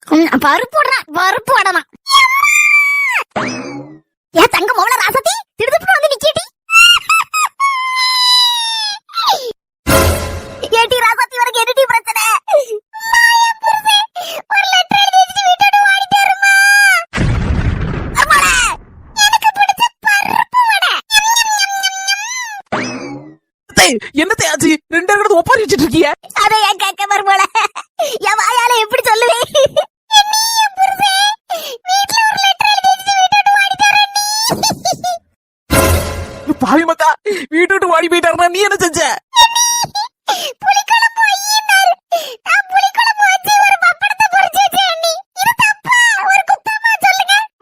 பருப்பு பருப்பு வடமா ஏன் தங்க மோள ராசத்தி திடுதுப்பு வந்து நிக்கிட்டி ஏடி ராசத்தி வரைக்கும் என்னடி பிரச்சனை ஒரு லெட்டர் எழுதி வச்சிட்டு வீட்டோட ஓடிட்டேருமா அம்மாடா எனக்கு பிடிச்ச பருப்பு வடை என்னத்தை ஆச்சு ரெண்டு இடத்துல ஒப்பாரி வச்சிட்டு இருக்கிய அதை ஏன் கேட்க மறுமோள என் வாயால எப்படி சொல்லுவேன் பாவி மக்கா வீட்டு விட்டு ஓடி போயிட்டாருன்னா நீ என்ன செஞ்ச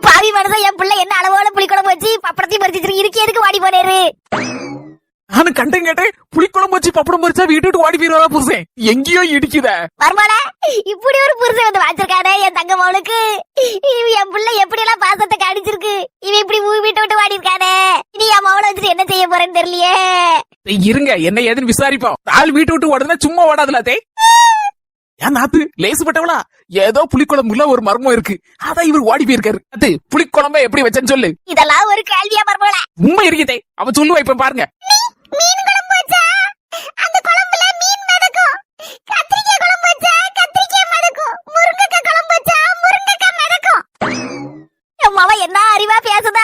பாவி மனசா என் பிள்ளை என்ன அளவோட புளிக்குழம்பு வச்சு பப்படத்தையும் பறிச்சு இருக்கே எதுக்கு வாடி போனேரு நானும் கண்டன் கேட்டேன் புளிக்குழம்பு வச்சு பப்படம் பறிச்சா வீட்டு விட்டு ஓடி போயிருவா புருஷன் எங்கேயோ இடிக்குத வருமாட இப்படி ஒரு புருஷன் வந்து வாச்சிருக்கானே என் தங்க மவளுக்கு என் பிள்ளை எப்படி எல்லாம் பாசத்தை காடிச்சிருக்கு இவன் இப்படி வீட்டை விட்டு வாடி இருக்கானே இனி என் மவளை வச்சுட்டு என்ன செய்ய போறேன்னு தெரியலையே இருங்க என்ன ஏதுன்னு விசாரிப்போம் ஆள் வீட்டு விட்டு ஓடுதுன்னா சும்மா ஓடாதுல தே ஏன் நாத்து லேசுப்பட்டவளா ஏதோ புளிக்குழம்புல ஒரு மர்மம் இருக்கு அதான் இவர் ஓடி போயிருக்காரு அது புளிக்குழம்ப எப்படி வச்சேன்னு சொல்லு இதெல்லாம் ஒரு கேள்வியா மர்மோல உண்மை இருக்குதே அவ சொல்லுவா இப்ப பாருங்க மீன் குழம்பு வச்சா அந்த குழம்புல மீன் மிதக்கும் கத்திரிக்காய் குழம்பு வச்சா கத்திரிக்காய் மிதக்கும் முருங்கைக்காய் குழம்பு வச்சா முருங்கைக்காய் மிதக்கும் என் மாவ என்ன அறிவா பேசுது